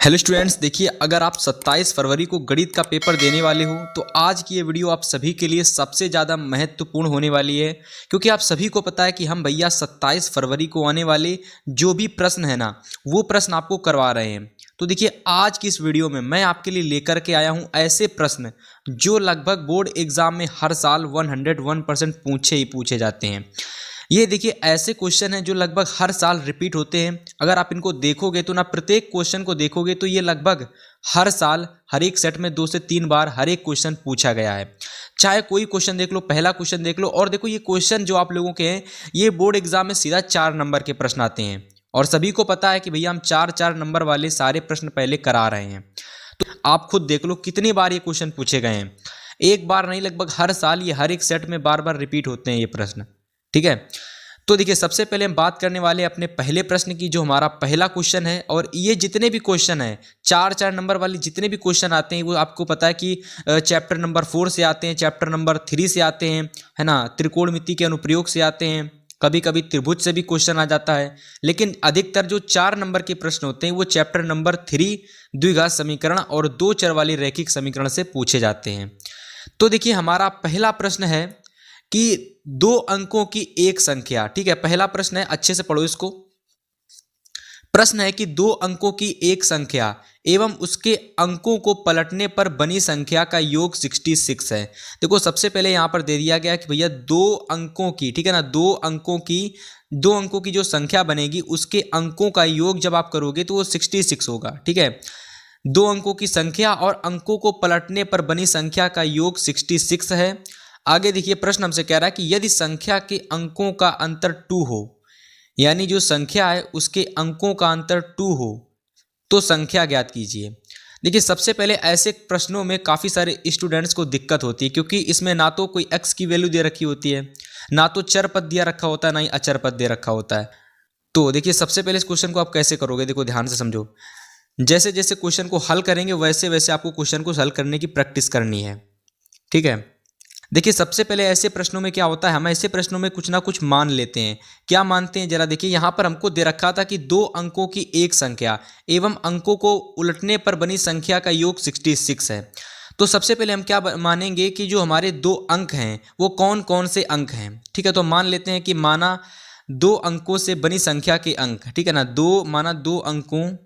Hello students, देखिए अगर आप 27 फरवरी को गणित का पेपर देने वाले हो तो आज की ये वीडियो आप सभी के लिए सबसे ज़्यादा महत्वपूर्ण होने वाली है। क्योंकि आप सभी को पता है कि हम भैया 27 फरवरी को आने वाले जो भी प्रश्न है ना, वो प्रश्न आपको करवा रहे हैं। तो देखिए आज की इस वीडियो में मैं आपके लिए लेकर के आया हूँ ऐसे प्रश्न जो लगभग बोर्ड एग्जाम में हर साल 101% पूछे ही पूछे जाते हैं। ये देखिए ऐसे क्वेश्चन हैं जो लगभग हर साल रिपीट होते हैं। अगर आप इनको देखोगे तो ना, प्रत्येक क्वेश्चन को देखोगे तो ये लगभग हर साल हर एक सेट में 2 से 3 बार हर एक क्वेश्चन पूछा गया है। चाहे कोई क्वेश्चन देख लो, पहला क्वेश्चन देख लो, और देखो ये क्वेश्चन जो आप लोगों के हैं ये बोर्ड एग्जाम में सीधा 4 नंबर के प्रश्न आते हैं। और सभी को पता है कि भैया हम 4-4 नंबर वाले सारे प्रश्न पहले करा रहे हैं। तो आप खुद देख लो कितनी बार ये क्वेश्चन पूछे गए हैं। एक बार नहीं, लगभग हर साल ये हर एक सेट में बार बार रिपीट होते हैं ये प्रश्न। ठीक है, तो देखिए सबसे पहले हम बात करने वाले अपने पहले प्रश्न की, जो हमारा पहला क्वेश्चन है। और ये जितने भी क्वेश्चन हैं 4-4 नंबर वाले जितने भी क्वेश्चन आते हैं वो आपको पता है कि चैप्टर नंबर 4 से आते हैं, चैप्टर नंबर 3 से आते हैं, है ना, त्रिकोणमिति के अनुप्रयोग से आते हैं, कभी कभी त्रिभुज से भी क्वेश्चन आ जाता है। लेकिन अधिकतर जो 4 नंबर के प्रश्न होते हैं वो चैप्टर नंबर 3 द्विघात समीकरण और 2 चर वाली रैखिक समीकरण से पूछे जाते हैं। तो देखिए हमारा पहला प्रश्न है कि 2 अंकों की एक संख्या। ठीक है, पहला प्रश्न है, अच्छे से पढ़ो इसको। प्रश्न है कि 2 अंकों की एक संख्या एवं उसके अंकों को पलटने पर बनी संख्या का योग 66 है। देखो सबसे पहले यहां पर दे दिया गया कि भैया 2 अंकों की, ठीक है ना, 2 अंकों की जो संख्या बनेगी उसके अंकों का योग जब आप करोगे तो वो 66 होगा। ठीक है, 2 अंकों की संख्या और अंकों को पलटने पर बनी संख्या का योग 66 है। आगे देखिए प्रश्न हमसे कह रहा है कि यदि संख्या के अंकों का अंतर 2 हो, यानी जो संख्या है उसके अंकों का अंतर 2 हो तो संख्या ज्ञात कीजिए। देखिए सबसे पहले ऐसे प्रश्नों में काफ़ी सारे स्टूडेंट्स को दिक्कत होती है, क्योंकि इसमें ना तो कोई x की वैल्यू दे रखी होती है, ना तो चर पद दिया रखा होता है, ना ही अचर पद दे रखा होता है। तो देखिए सबसे पहले इस क्वेश्चन को आप कैसे करोगे, देखो ध्यान से समझो। जैसे जैसे क्वेश्चन को हल करेंगे वैसे वैसे आपको क्वेश्चन को हल करने की प्रैक्टिस करनी है। ठीक है, देखिए सबसे पहले ऐसे प्रश्नों में क्या होता है, हम ऐसे प्रश्नों में कुछ ना कुछ मान लेते हैं। क्या मानते हैं जरा देखिए, यहां पर हमको दे रखा था कि 2 अंकों की एक संख्या एवं अंकों को उलटने पर बनी संख्या का योग 66 है। तो सबसे पहले हम क्या मानेंगे कि जो हमारे 2 अंक हैं वो कौन कौन से अंक हैं। ठीक है, तो मान लेते हैं कि माना 2 अंकों से बनी संख्या के अंक, ठीक है ना, 2 अंकों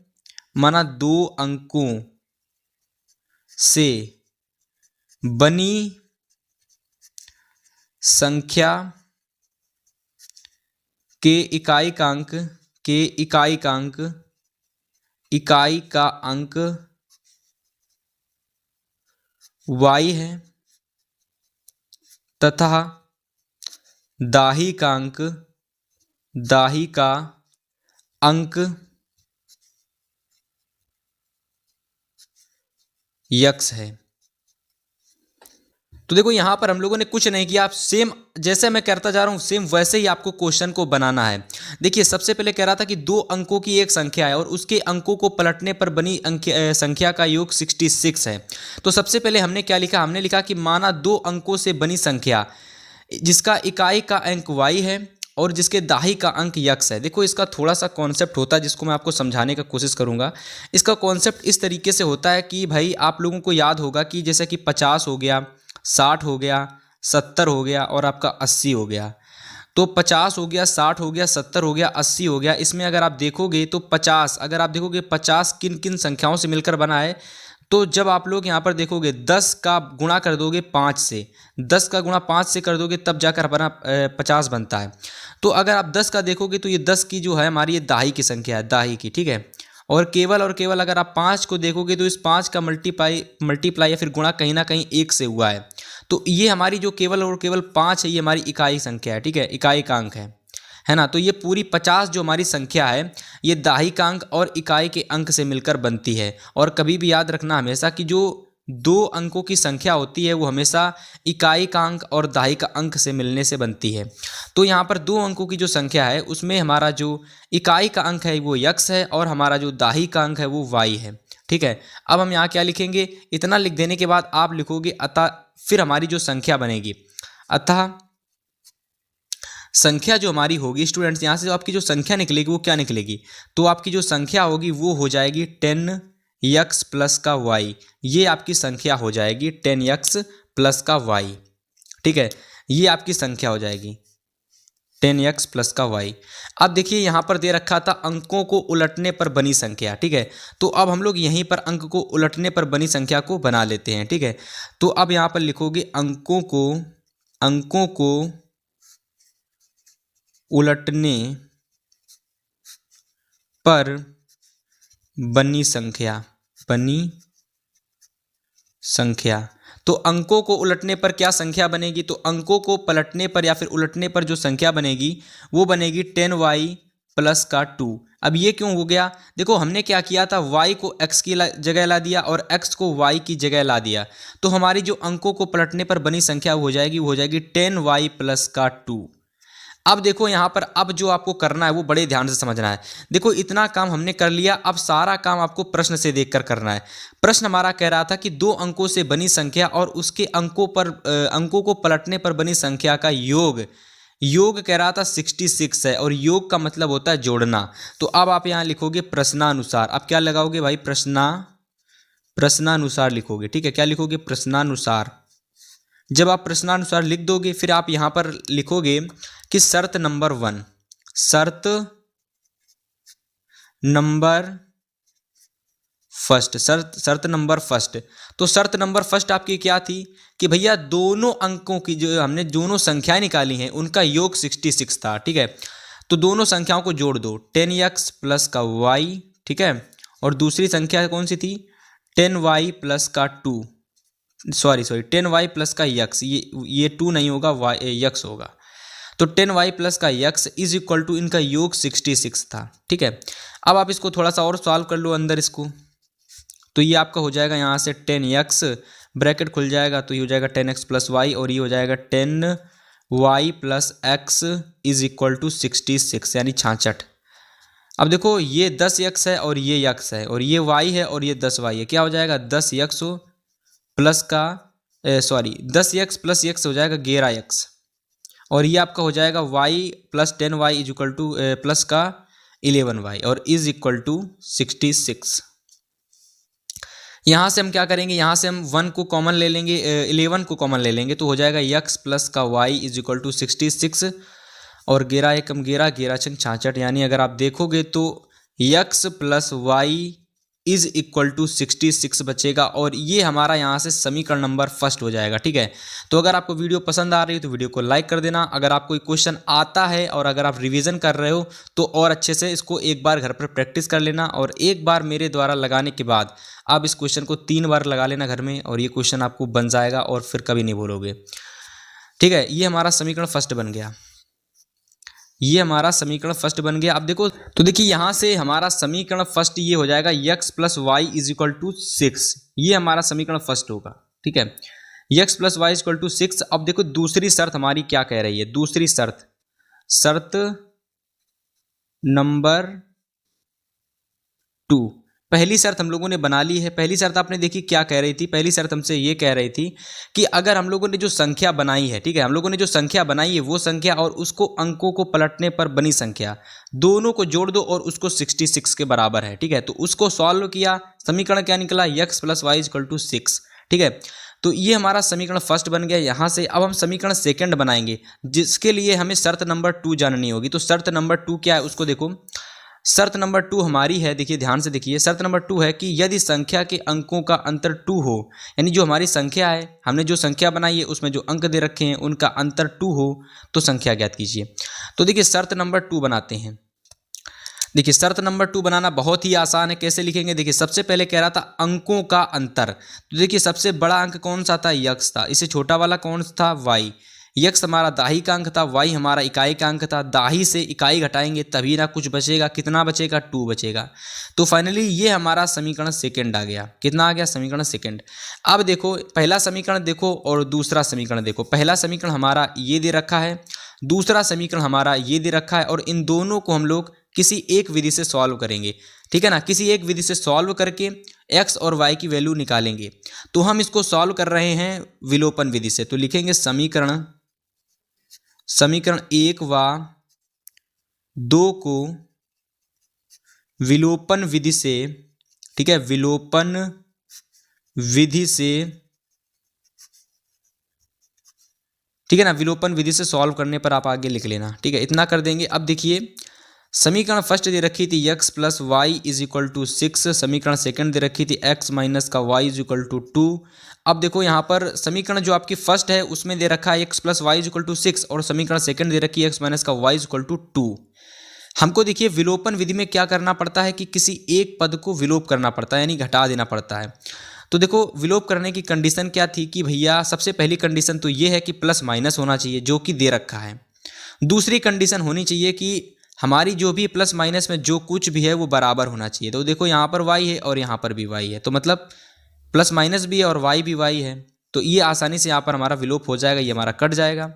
से बनी संख्या के इकाई का अंक y है तथा दाही का अंक x है। तो देखो यहां पर हम लोगों ने कुछ नहीं किया, आप सेम जैसे मैं करता जा रहा हूं सेम वैसे ही आपको क्वेश्चन को बनाना है। देखिए सबसे पहले कह रहा था कि 2 अंकों की एक संख्या है और उसके अंकों को पलटने पर बनी संख्या का योग 66 है। तो सबसे पहले हमने क्या लिखा, हमने लिखा कि माना 2 अंकों से बनी संख्या जिसका इकाई का अंक y है और जिसके दाही का अंक x है। देखो इसका थोड़ा सा कॉन्सेप्ट होता है जिसको मैं आपको समझाने का कोशिश करूंगा। इसका कॉन्सेप्ट इस तरीके से होता है कि भाई आप लोगों को याद होगा कि जैसे कि 50 हो गया, 60 हो गया, 70 हो गया और आपका 80 हो गया। तो 50 हो गया, 60 हो गया, 70 हो गया, 80 हो गया। इसमें अगर आप देखोगे तो 50 किन किन संख्याओं से मिलकर बना है, तो जब आप लोग यहाँ पर देखोगे 10 का गुणा कर दोगे 5 से, 10 का गुणा 5 से कर दोगे तब जाकर हमारा 50 बनता है। तो अगर आप 10 का देखोगे तो ये 10 की जो है हमारी ये दाही की संख्या है, दाही की। ठीक है, और केवल अगर आप 5 को देखोगे तो इस 5 का मल्टीप्लाई या फिर गुणा कहीं ना कहीं 1 से हुआ है। तो ये हमारी जो केवल और केवल 5 है ये हमारी इकाई संख्या है। ठीक है, इकाई का अंक है ना। तो ये पूरी 50 जो हमारी संख्या है ये दाही का अंक और इकाई के अंक से मिलकर बनती है। और कभी भी याद रखना हमेशा कि जो 2 अंकों की संख्या होती है वो हमेशा इकाई का अंक और दाही का अंक से मिलने से बनती है। तो यहाँ पर 2 अंकों की जो संख्या है उसमें हमारा जो इकाई का अंक है वो x है और हमारा जो दाही का अंक है वो y है। ठीक है, अब हम यहाँ क्या लिखेंगे, इतना लिख देने के बाद आप लिखोगे अतः, फिर हमारी जो संख्या बनेगी, अतः संख्या जो हमारी होगी स्टूडेंट्स, यहाँ से जो आपकी जो संख्या निकलेगी वो क्या निकलेगी, तो आपकी जो संख्या होगी वो हो जाएगी 10 एक्स प्लस का वाई, ये आपकी संख्या हो जाएगी 10x प्लस का वाई। ठीक है, ये आपकी संख्या हो जाएगी 10x प्लस का वाई। अब देखिए यहाँ पर दे रखा था अंकों को उलटने पर बनी संख्या। ठीक है, तो अब हम लोग यहीं पर अंक को उलटने पर बनी संख्या को बना लेते हैं। ठीक है, तो अब यहाँ पर लिखोगे अंकों को उलटने पर बनी संख्या। तो अंकों को उलटने पर क्या संख्या बनेगी, तो अंकों को पलटने पर या फिर उलटने पर जो संख्या बनेगी वो बनेगी 10y प्लस का 2। अब ये क्यों हो गया, देखो हमने क्या किया था, y को x की जगह ला दिया और x को y की जगह ला दिया, तो हमारी जो अंकों को पलटने पर बनी संख्या हो जाएगी 10y प्लस का 2। अब देखो यहाँ पर अब जो आपको करना है वो बड़े ध्यान से समझना है। देखो इतना काम हमने कर लिया, अब सारा काम आपको प्रश्न से देखकर करना है। प्रश्न हमारा कह रहा था कि दो अंकों से बनी संख्या और उसके अंकों को पलटने पर बनी संख्या का योग कह रहा था 66 है, और योग का मतलब होता है जोड़ना। तो अब आप यहाँ लिखोगे प्रश्नानुसार। अब क्या लगाओगे भाई, प्रश्नानुसार लिखोगे। ठीक है, क्या लिखोगे, प्रश्नानुसार। जब आप प्रश्नानुसार लिख दोगे फिर आप यहाँ पर लिखोगे कि शर्त नंबर 1, शर्त नंबर फर्स्ट। तो शर्त नंबर फर्स्ट आपकी क्या थी कि भैया दोनों अंकों की जो हमने दोनों संख्याएं निकाली हैं उनका योग 66 था। ठीक है, तो दोनों संख्याओं को जोड़ दो, 10x प्लस का y। ठीक है, और दूसरी संख्या कौन सी थी, 10y प्लस का 2, सॉरी 10y प्लस का x, ये 2 नहीं होगा, x होगा। तो 10y प्लस का x इज इक्वल टू इनका योग 66 था। ठीक है, अब आप इसको थोड़ा सा और सॉल्व कर लो अंदर इसको, तो ये आपका हो जाएगा यहाँ से 10x ब्रैकेट खुल जाएगा, तो ये हो जाएगा 10x प्लस वाई, और ये हो जाएगा 10y plus x is equal to 66 यानी 66। अब देखो ये 10x है और ये x है, और ये y है और ये 10y है, क्या हो जाएगा 10x प्लस का 10x प्लस x हो जाएगा 11x, और ये आपका हो जाएगा y plus 10y is equal two plus का 11y और इज इक्वल टू 66। यहाँ से हम क्या करेंगे, यहाँ से हम 1 को कॉमन ले लेंगे, 11 को कॉमन ले लेंगे, तो हो जाएगा x प्लस का y इज इक्वल टू 66, और 11 एकम 11, 11 छंग 66, यानी अगर आप देखोगे तो x plus y is equal to 66 बचेगा, और ये हमारा यहाँ से समीकरण नंबर फर्स्ट हो जाएगा। ठीक है, तो अगर आपको वीडियो पसंद आ रही है तो वीडियो को लाइक कर देना। अगर आपको कोई क्वेश्चन आता है और अगर आप रिवीजन कर रहे हो तो और अच्छे से इसको एक बार घर पर प्रैक्टिस कर लेना, और एक बार मेरे द्वारा लगाने के बाद आप इस क्वेश्चन को 3 बार लगा लेना घर में, और ये क्वेश्चन आपको बन जाएगा और फिर कभी नहीं भूलोगे। ठीक है, ये हमारा समीकरण फर्स्ट बन गया, ये हमारा समीकरण फर्स्ट बन गया। अब देखो तो देखिए यहाँ से हमारा समीकरण फर्स्ट ये हो जाएगा x plus y is equal to 6, ये हमारा समीकरण फर्स्ट होगा। ठीक है, x plus y is equal to 6। अब देखो दूसरी शर्त हमारी क्या कह रही है, दूसरी शर्त नंबर 2। पहली शर्त हम लोगों ने बना ली है। पहली शर्त आपने देखी क्या कह रही थी, पहली शर्त हमसे ये कह रही थी कि अगर हम लोगों ने जो संख्या बनाई है, ठीक है, हम लोगों ने जो संख्या बनाई है वो संख्या और उसको अंकों को पलटने पर बनी संख्या दोनों को जोड़ दो और उसको 66 के बराबर है। ठीक है, तो उसको सॉल्व किया, समीकरण क्या निकला, x plus y equal to 6। ठीक है, तो ये हमारा समीकरण फर्स्ट बन गया। यहाँ से अब हम समीकरण सेकंड बनाएंगे, जिसके लिए हमें शर्त नंबर 2 जाननी होगी। तो शर्त नंबर 2 क्या है उसको देखो, शर्त नंबर 2 हमारी है, देखिए ध्यान से देखिए, शर्त नंबर 2 है कि यदि संख्या के अंकों का अंतर 2 हो, यानी जो हमारी संख्या है, हमने जो संख्या बनाई है उसमें जो अंक दे रखे हैं उनका अंतर 2 हो तो संख्या ज्ञात कीजिए। तो देखिए शर्त नंबर 2 बनाते हैं। देखिए शर्त नंबर 2 बनाना बहुत ही आसान है, कैसे लिखेंगे, देखिए सबसे पहले कह रहा था अंकों का अंतर, तो देखिए सबसे बड़ा अंक कौन सा था, x था, इससे छोटा वाला कौन था, y। x हमारा दाही का अंक था, y हमारा इकाई का अंक था, दाही से इकाई घटाएंगे तभी ना कुछ बचेगा, कितना बचेगा, 2 बचेगा। तो फाइनली ये हमारा समीकरण सेकंड आ गया, कितना आ गया, समीकरण सेकंड। अब देखो पहला समीकरण देखो और दूसरा समीकरण देखो, पहला समीकरण हमारा ये दे रखा है, दूसरा समीकरण हमारा ये दे रखा है, और इन दोनों को हम लोग किसी एक विधि से सॉल्व करेंगे। ठीक है ना, किसी एक विधि से सॉल्व करके x और y की वैल्यू निकालेंगे। तो हम इसको सॉल्व कर रहे हैं विलोपन विधि से, तो लिखेंगे समीकरण 1 व 2 को विलोपन विधि से, ठीक है, विलोपन विधि से, ठीक है ना, विलोपन विधि से सॉल्व करने पर आप आगे लिख लेना। ठीक है, इतना कर देंगे। अब देखिए समीकरण फर्स्ट दे रखी थी x plus y is equal to 6, समीकरण सेकंड दे रखी थी x माइनस का y इज इक्वल टू 2। अब देखो यहाँ पर समीकरण जो आपकी फर्स्ट है उसमें दे रखा है x plus y is equal to 6 और समीकरण सेकंड दे रखी है x माइनस का y इज इक्वल टू 2। हमको देखिए विलोपन विधि में क्या करना पड़ता है कि किसी एक पद को विलोप करना पड़ता है, यानी घटा देना पड़ता है। तो देखो विलोप करने की कंडीशन क्या थी कि भैया सबसे पहली कंडीशन तो ये है कि प्लस माइनस होना चाहिए जो कि दे रखा है। दूसरी कंडीशन होनी चाहिए कि हमारी जो भी प्लस माइनस में जो कुछ भी है वो बराबर होना चाहिए। तो देखो यहाँ पर y है और यहाँ पर भी y है, तो मतलब प्लस माइनस भी है और y भी y है, तो ये आसानी से यहाँ पर हमारा विलोप हो जाएगा, ये हमारा कट जाएगा।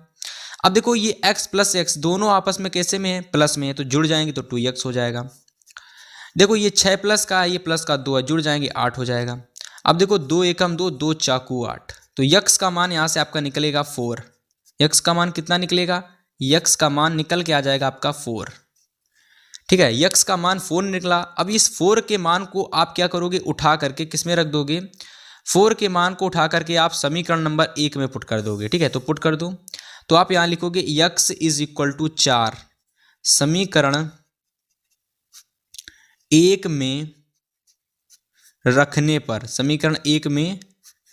अब देखो ये x प्लस एक्स दोनों आपस में कैसे में है, प्लस में है, तो जुड़ जाएंगे तो 2x हो जाएगा। देखो ये 6 प्लस का है, ये प्लस का 2 है, जुड़ जाएंगे 8 हो जाएगा। अब देखो 2 एकम 2, 2 चाकू 8, तो x का मान यहाँ से आपका निकलेगा 4। x का मान कितना निकलेगा, x का मान निकल के आ जाएगा आपका 4। ठीक है, x का मान 4 निकला। अब इस 4 के मान को आप क्या करोगे, उठा करके किस में रख दोगे, 4 के मान को उठा करके आप समीकरण नंबर 1 में पुट कर दोगे। ठीक है, तो पुट कर दो, तो आप यहां लिखोगे x इज इक्वल टू 4, समीकरण 1 में रखने पर, समीकरण 1 में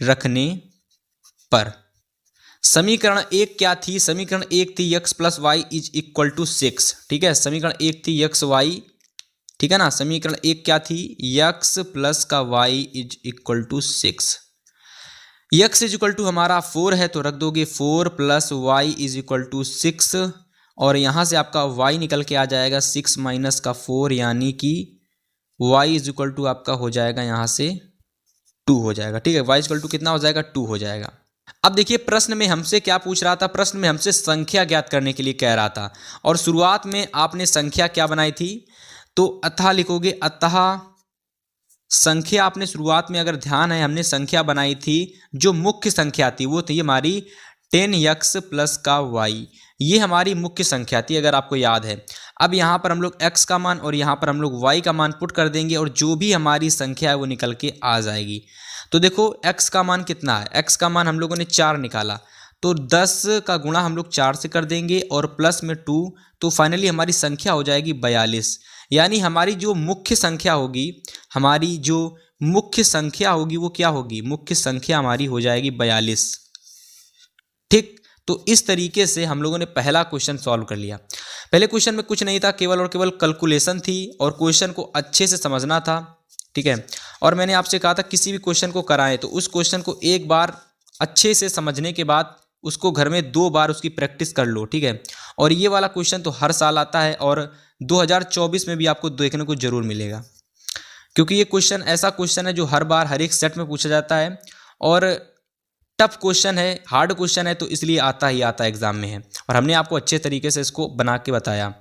रखने पर, समीकरण 1 क्या थी, समीकरण 1 थी x plus y is equal to 6। ठीक है, समीकरण 1 थी x y, ठीक है ना, समीकरण 1 क्या थी, x प्लस का y is equal to 6। x is equal to हमारा 4 है तो रख दोगे 4 plus y is equal to 6, और यहाँ से आपका y निकल के आ जाएगा 6 माइनस का 4, यानी कि y इज इक्वल टू आपका हो जाएगा यहाँ से 2 हो जाएगा। ठीक है, y इज इक्वल टू कितना हो जाएगा, 2 हो जाएगा। अब देखिए प्रश्न में हमसे क्या पूछ रहा था, प्रश्न में हमसे संख्या ज्ञात करने के लिए कह रहा था, और शुरुआत में आपने संख्या क्या बनाई थी, तो अतः लिखोगे, अतः संख्या आपने शुरुआत में अगर ध्यान है हमने संख्या बनाई थी, जो मुख्य संख्या थी वो थी हमारी 10x प्लस का y, ये हमारी मुख्य संख्या थी अगर आपको याद है। अब यहाँ पर हम लोग x का मान और यहाँ पर हम लोग y का मान पुट कर देंगे और जो भी हमारी संख्या है वो निकल के आ जाएगी। तो देखो x का मान कितना है, x का मान हम लोगों ने 4 निकाला, तो 10 का गुणा हम लोग 4 से कर देंगे और प्लस में 2, तो फाइनली हमारी संख्या हो जाएगी 42। यानी हमारी जो मुख्य संख्या होगी, हमारी जो मुख्य संख्या होगी वो क्या होगी, मुख्य संख्या हमारी हो जाएगी 42। ठीक, तो इस तरीके से हम लोगों ने पहला क्वेश्चन सॉल्व कर लिया। पहले क्वेश्चन में कुछ नहीं था, केवल और केवल कैलकुलेशन थी और क्वेश्चन को अच्छे से समझना था। ठीक है, और मैंने आपसे कहा था किसी भी क्वेश्चन को कराएं तो उस क्वेश्चन को एक बार अच्छे से समझने के बाद उसको घर में 2 बार उसकी प्रैक्टिस कर लो। ठीक है, और ये वाला क्वेश्चन तो हर साल आता है और 2024 में भी आपको देखने को जरूर मिलेगा, क्योंकि ये क्वेश्चन ऐसा क्वेश्चन है जो हर बार हर एक सेट में पूछा जाता है और टफ क्वेश्चन है, हार्ड क्वेश्चन है, तो इसलिए आता ही आता एग्जाम में है, और हमने आपको अच्छे तरीके से इसको बना के बताया।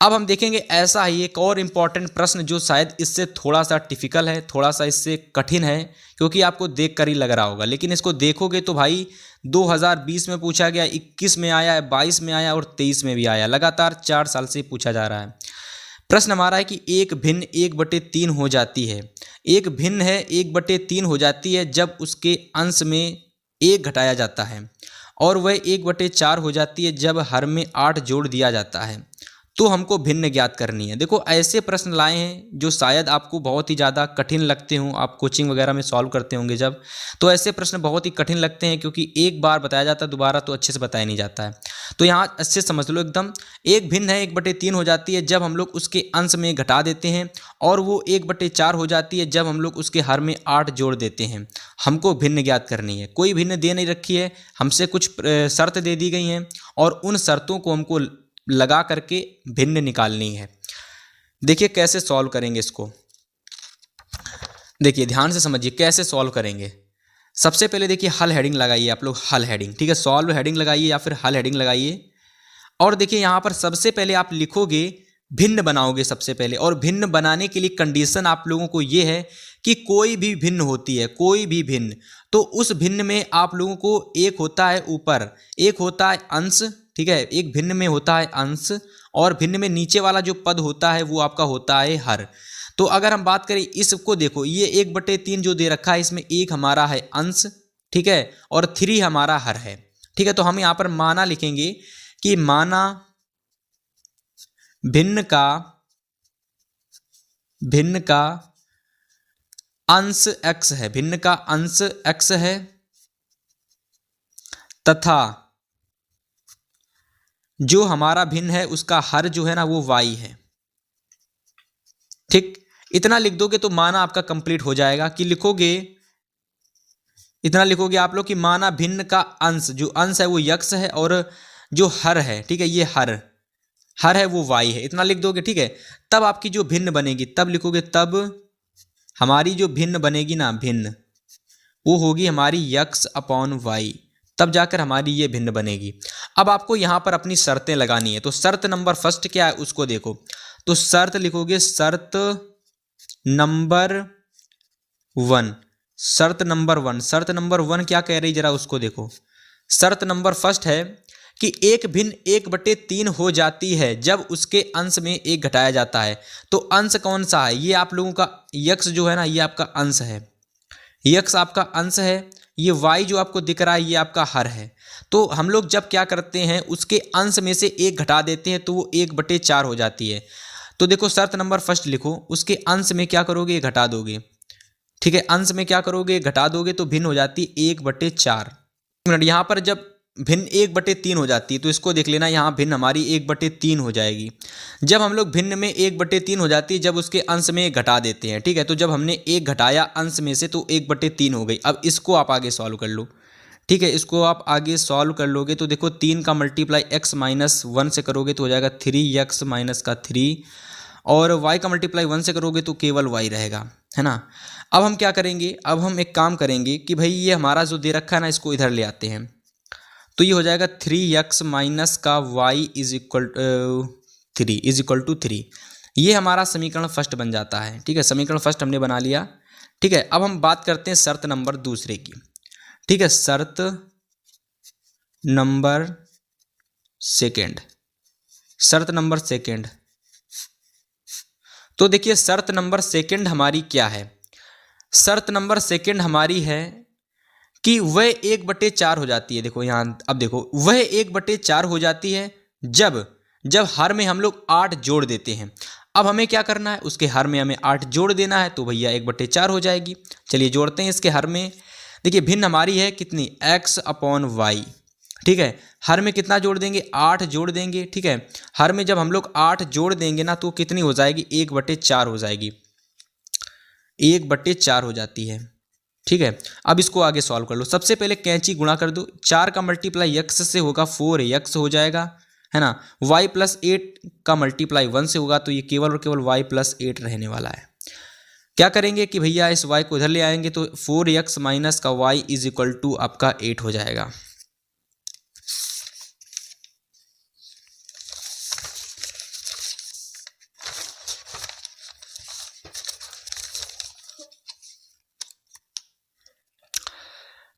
अब हम देखेंगे ऐसा ही एक और इम्पॉर्टेंट प्रश्न जो शायद इससे थोड़ा सा टिपिकल है, थोड़ा सा इससे कठिन है, क्योंकि आपको देख कर ही लग रहा होगा, लेकिन इसको देखोगे तो भाई 2020 में पूछा गया, 21 में आया, 22 में आया और 23 में भी आया, लगातार 4 साल से पूछा जा रहा है। प्रश्न हमारा है कि एक भिन्न 1/3 हो जाती है, एक भिन्न है 1/3 हो जाती है जब उसके अंश में 1 घटाया जाता है, और वह 1/4 हो जाती है जब हर में 8 जोड़ दिया जाता है, तो हमको भिन्न ज्ञात करनी है। देखो ऐसे प्रश्न लाए हैं जो शायद आपको बहुत ही ज़्यादा कठिन लगते हों, आप कोचिंग वगैरह में सॉल्व करते होंगे जब, तो ऐसे प्रश्न बहुत ही कठिन लगते हैं, क्योंकि एक बार बताया जाता है, दोबारा तो अच्छे से बताया नहीं जाता है। तो यहाँ अच्छे समझ लो एकदम, एक भिन्न है 1/3 हो जाती है जब हम लोग उसके अंश में घटा देते हैं, और वो 1/4 हो जाती है जब हम लोग उसके हर में 8 जोड़ देते हैं। हमको भिन्न ज्ञात करनी है, कोई भिन्न दे नहीं रखी है, हमसे कुछ शर्त दे दी गई हैं और उन शर्तों को हमको लगा करके भिन्न निकालनी है। देखिए कैसे सॉल्व करेंगे इसको, देखिए ध्यान से समझिए कैसे सॉल्व करेंगे। सबसे पहले देखिए हल हेडिंग लगाइए आप लोग, हल हेडिंग, ठीक है, सॉल्व हेडिंग लगाइए या फिर हल हेडिंग लगाइए, और देखिए यहाँ पर सबसे पहले आप लिखोगे भिन्न बनाओगे सबसे पहले, और भिन्न बनाने के लिए कंडीशन आप लोगों को ये है कि कोई भी भिन्न होती है, कोई भी भिन्न, तो उस भिन्न में आप लोगों को एक होता है ऊपर, एक होता है अंश, ठीक है, एक भिन्न में होता है अंश, और भिन्न में नीचे वाला जो पद होता है वो आपका होता है हर। तो अगर हम बात करें इसको, देखो ये 1/3 जो दे रखा है, इसमें 1 हमारा है अंश, ठीक है, और 3 हमारा हर है, ठीक है। तो हम यहाँ पर माना लिखेंगे कि माना भिन्न का अंश x है, भिन्न का अंश x है तथा जो हमारा भिन्न है उसका हर जो है ना वो y है, ठीक। इतना लिख दोगे तो माना आपका कंप्लीट हो जाएगा। कि लिखोगे, इतना लिखोगे आप लोग कि माना भिन्न का अंश, जो अंश है वो x है और जो हर है, ठीक है, ये हर है वो y है, इतना लिख दोगे, ठीक है। तब आपकी जो भिन्न बनेगी, तब लिखोगे, तब हमारी जो भिन्न बनेगी ना, भिन्न वो होगी हमारी x/y, तब जाकर हमारी ये भिन्न बनेगी। अब आपको यहाँ पर अपनी शर्तें लगानी है। तो शर्त नंबर फर्स्ट क्या है उसको देखो। तो शर्त लिखोगे, शर्त नंबर 1, शर्त नंबर 1, शर्त नंबर 1 क्या कह रही जरा उसको देखो। शर्त नंबर फर्स्ट है कि एक भिन्न 1/3 हो जाती है जब उसके अंश में 1 घटाया जाता है। तो अंश कौन सा है, ये आप लोगों का x जो है ना, ये आपका अंश है, x आपका अंश है, ये y जो आपको दिख रहा है ये आपका हर है। तो हम लोग जब क्या करते हैं, उसके अंश में से 1 घटा देते हैं तो वो 1/4 हो जाती है। तो देखो शर्त नंबर फर्स्ट लिखो, उसके अंश में क्या करोगे, घटा दोगे, ठीक है, अंश में क्या करोगे, घटा दोगे, तो भिन्न हो जाती है 1/4। मिनट, यहाँ पर जब भिन्न 1/3 हो जाती है तो इसको देख लेना, यहाँ भिन्न हमारी 1/3 हो जाएगी। जब हम लोग भिन्न में 1/3 हो जाती है जब उसके अंश में 1 घटा देते हैं, ठीक है। तो जब हमने 1 घटाया अंश में से तो 1/3 हो गई। अब इसको आप आगे सॉल्व कर लो, ठीक है, इसको आप आगे सॉल्व कर लोगे तो देखो 3 का मल्टीप्लाई x-1 से करोगे तो हो जाएगा 3x-3, और y का मल्टीप्लाई 1 से करोगे तो केवल y रहेगा, है ना। अब हम क्या करेंगे, अब हम एक काम करेंगे कि भाई ये हमारा जो दे रखा है ना, इसको इधर ले आते हैं। तो ये हो जाएगा 3x माइनस का y इज इक्वल टू 3। ये हमारा समीकरण फर्स्ट बन जाता है, ठीक है, समीकरण फर्स्ट हमने बना लिया, ठीक है। अब हम बात करते हैं शर्त नंबर दूसरे की, ठीक है, शर्त नंबर सेकेंड, शर्त नंबर सेकेंड। तो देखिए शर्त नंबर सेकेंड हमारी क्या है, शर्त नंबर सेकेंड हमारी है कि वह 1/4 हो जाती है। देखो यहाँ, अब देखो वह 1/4 हो जाती है जब हर में हम लोग 8 जोड़ देते हैं। अब हमें क्या करना है, उसके हर में हमें 8 जोड़ देना है, तो भैया 1/4 हो जाएगी। चलिए जोड़ते हैं इसके हर में। देखिए भिन्न हमारी है कितनी, x/y, ठीक है। हर में कितना जोड़ देंगे, 8 जोड़ देंगे, ठीक है। हर में जब हम लोग 8 जोड़ देंगे ना तो कितनी हो जाएगी, 1/4 हो जाएगी, 1/4 हो जाती है, ठीक है। अब इसको आगे सॉल्व कर लो। सबसे पहले कैंची गुणा कर दो, 4 का मल्टीप्लाई x से होगा 4x हो जाएगा, है ना। y+8 का मल्टीप्लाई 1 से होगा तो ये केवल और केवल y+8 रहने वाला है। क्या करेंगे कि भैया इस y को इधर ले आएंगे तो 4x माइनस का y इज इक्वल टू आपका 8 हो जाएगा।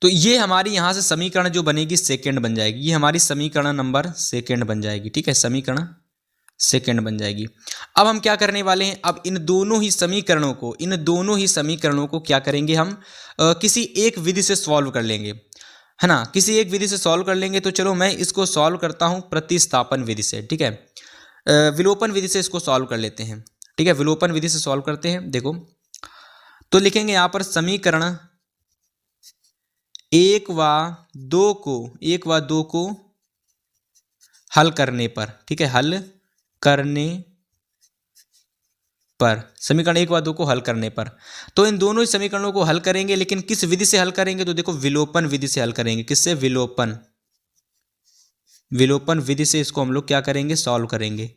तो ये हमारी यहाँ से समीकरण जो बनेगी सेकेंड बन जाएगी, ये हमारी समीकरण नंबर सेकेंड बन जाएगी, ठीक है, समीकरण सेकेंड बन जाएगी। अब हम क्या करने वाले हैं, अब इन दोनों ही समीकरणों को क्या करेंगे, हम किसी एक विधि से सॉल्व कर लेंगे, है ना, किसी एक विधि से सॉल्व कर लेंगे। तो चलो मैं इसको सॉल्व करता हूँ प्रतिस्थापन विधि से, ठीक है, विलोपन विधि से इसको सॉल्व कर लेते हैं, ठीक है, विलोपन विधि से सॉल्व करते हैं। देखो तो लिखेंगे यहाँ पर समीकरण 1 व 2 को हल करने पर, ठीक है, हल करने पर, समीकरण 1 व 2 को हल करने पर, तो इन दोनों ही समीकरणों को हल करेंगे, लेकिन किस विधि से हल करेंगे, तो देखो विलोपन विधि से हल करेंगे। किससे, विलोपन विधि से इसको हम लोग क्या करेंगे, सॉल्व करेंगे,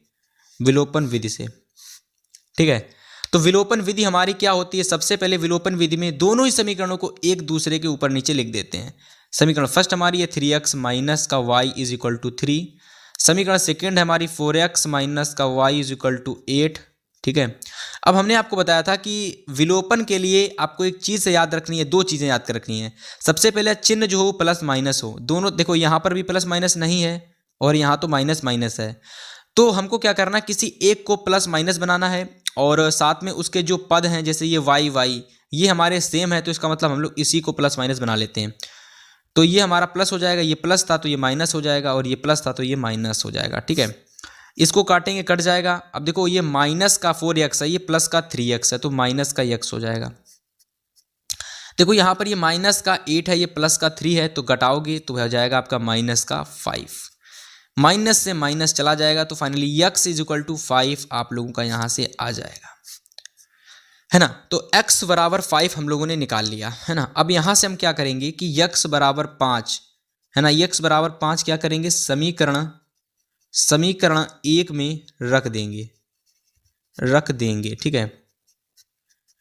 विलोपन विधि से, ठीक है। तो विलोपन विधि हमारी क्या होती है, सबसे पहले विलोपन विधि में दोनों ही समीकरणों को एक दूसरे के ऊपर नीचे लिख देते हैं। समीकरण फर्स्ट हमारी है 3x माइनस का y इज इक्वल टू 3, समीकरण सेकेंड है हमारी 4x माइनस का y इज इक्वल टू 8, ठीक है। अब हमने आपको बताया था कि विलोपन के लिए आपको एक चीज़ से याद रखनी है, 2 चीज़ें याद कर रखनी है। सबसे पहले चिन्ह जो हो प्लस माइनस हो, दोनों, देखो यहाँ पर भी प्लस माइनस नहीं है और यहाँ तो माइनस माइनस है, तो हमको क्या करना, किसी एक को प्लस माइनस बनाना है और साथ में उसके जो पद हैं जैसे ये वाई वाई ये हमारे सेम है, तो इसका मतलब हम लोग इसी को प्लस माइनस बना लेते हैं। तो ये हमारा प्लस हो जाएगा, ये प्लस था तो ये माइनस हो जाएगा, और ये प्लस था तो ये माइनस हो जाएगा। ठीक है, इसको काटेंगे कट जाएगा। अब देखो ये माइनस का 4x है, ये प्लस का 3x है, तो माइनस का x हो जाएगा। देखो यहाँ पर ये माइनस का 8 है, ये प्लस का 3 है, तो घटाओगे तो हो जाएगा आपका माइनस का 5। माइनस से माइनस चला जाएगा तो finally x is equal to 5 आप लोगों का यहाँ से आ जाएगा, है ना। तो x बराबर 5 हम लोगों ने निकाल लिया, है ना। अब यहाँ से हम क्या करेंगे कि x बराबर 5, है ना, x बराबर 5 क्या करेंगे, समीकरण 1 में रख देंगे, ठीक है,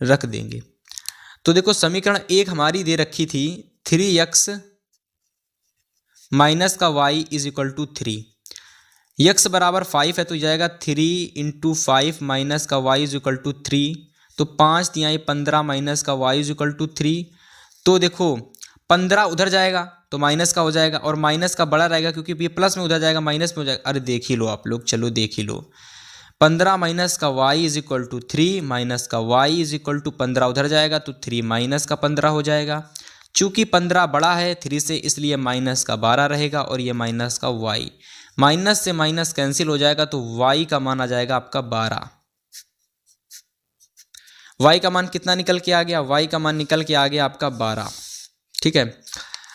रख देंगे। तो देखो समीकरण 1 हमारी दे रखी थी 3x माइनस का y is equal to 3। x बराबर 5 है तो जाएगा 3 इंटू 5 माइनस का y इज इक्वल टू 3, तो 5 तिहाई 15 माइनस का y इज इक्वल टू 3। तो देखो 15 उधर जाएगा तो माइनस का हो जाएगा, और माइनस का बड़ा रहेगा क्योंकि ये प्लस में उधर जाएगा माइनस में हो जाएगा। अरे देख ही लो आप लोग, चलो देख ही लो, 15 माइनस का y is equal to 3 minus का y इज इक्वल टू 15 उधर जाएगा तो 3 माइनस का 15 हो जाएगा। चूंकि 15 बड़ा है 3 से इसलिए माइनस का 12 रहेगा, और ये माइनस का y, माइनस से माइनस कैंसिल हो जाएगा तो y का मान आ जाएगा आपका 12। y का मान कितना निकल के आ गया, y का मान निकल के आ गया आपका 12। ठीक है,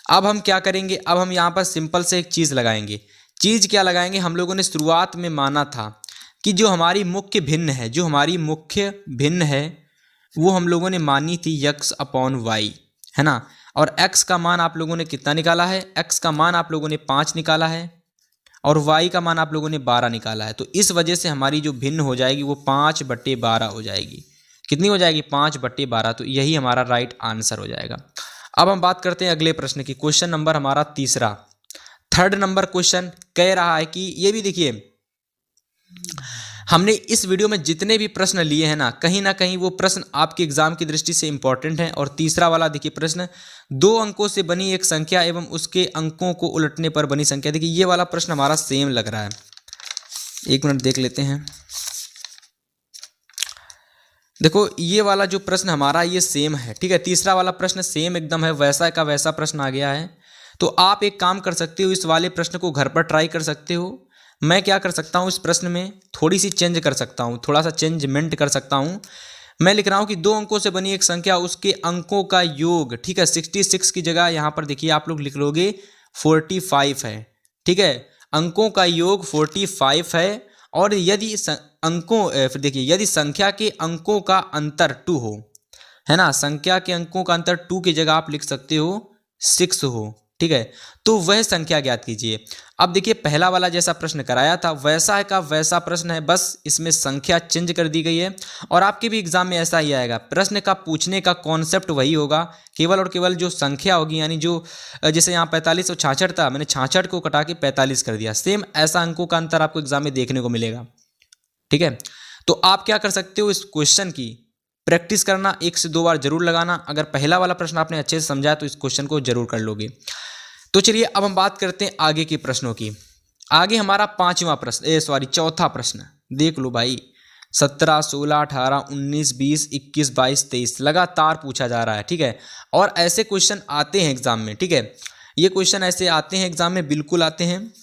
अब हम क्या करेंगे, अब हम यहाँ पर सिंपल से एक चीज़ लगाएंगे। चीज़ क्या लगाएंगे, हम लोगों ने शुरुआत में माना था कि जो हमारी मुख्य भिन्न है, वो हम लोगों ने मानी थी x अपॉन y, है ना। और x का मान आप लोगों ने कितना निकाला है, x का मान आप लोगों ने 5 निकाला है, और y का मान आप लोगों ने 12 निकाला है। तो इस वजह से हमारी जो भिन्न हो जाएगी वो 5/12 हो जाएगी। कितनी हो जाएगी, 5/12। तो यही हमारा राइट आंसर हो जाएगा। अब हम बात करते हैं अगले प्रश्न की। क्वेश्चन नंबर हमारा तीसरा, 3rd नंबर क्वेश्चन कह रहा है कि ये भी देखिए, हमने इस वीडियो में जितने भी प्रश्न लिए हैं ना कहीं वो प्रश्न आपके एग्जाम की दृष्टि से इंपॉर्टेंट है। और तीसरा वाला देखिए प्रश्न, 2 अंकों से बनी एक संख्या एवं उसके अंकों को उलटने पर बनी संख्या। देखिए ये वाला प्रश्न हमारा सेम लग रहा है, एक मिनट देख लेते हैं। देखो ये वाला जो प्रश्न हमारा ये सेम है, ठीक है, तीसरा वाला प्रश्न सेम एकदम है, वैसा का वैसा प्रश्न आ गया है। तो आप एक काम कर सकते हो, इस वाले प्रश्न को घर पर ट्राई कर सकते हो। मैं क्या कर सकता हूँ, इस प्रश्न में थोड़ी सी चेंज कर सकता हूँ, थोड़ा सा चेंजमेंट कर सकता हूँ। मैं लिख रहा हूँ कि 2 अंकों से बनी एक संख्या, उसके अंकों का योग, ठीक है, 66 की जगह यहाँ पर देखिए आप लोग लिख लोगे 45 है, ठीक है, अंकों का योग 45 है। और यदि फिर देखिए यदि संख्या के अंकों का अंतर 2 हो, है ना, संख्या के अंकों का अंतर 2 की जगह आप लिख सकते हो 6 हो, ठीक है, तो वह संख्या ज्ञात कीजिए। अब देखिए पहला वाला जैसा प्रश्न कराया था वैसा का वैसा प्रश्न है, बस इसमें संख्या चेंज कर दी गई है। और आपके भी एग्जाम में ऐसा ही आएगा, प्रश्न का पूछने का कॉन्सेप्ट वही होगा, केवल और केवल जो संख्या होगी, यानी जो जैसे यहाँ 45 और 66 था, मैंने 66 को कटा के 45 कर दिया, सेम ऐसा अंकों का अंतर आपको एग्जाम में देखने को मिलेगा। ठीक है, तो आप क्या कर सकते हो, इस क्वेश्चन की प्रैक्टिस करना, 1 से 2 बार जरूर लगाना। अगर पहला वाला प्रश्न आपने अच्छे से समझा तो इस क्वेश्चन को जरूर कर लोगे। तो चलिए अब हम बात करते हैं आगे के प्रश्नों की। आगे हमारा चौथा प्रश्न देख लो भाई, 17, 16, 18, 19, 20, 21, 22, 23 लगातार पूछा जा रहा है, ठीक है। और ऐसे क्वेश्चन आते हैं एग्जाम में, ठीक है, ये क्वेश्चन ऐसे आते हैं एग्जाम में, बिल्कुल आते हैं।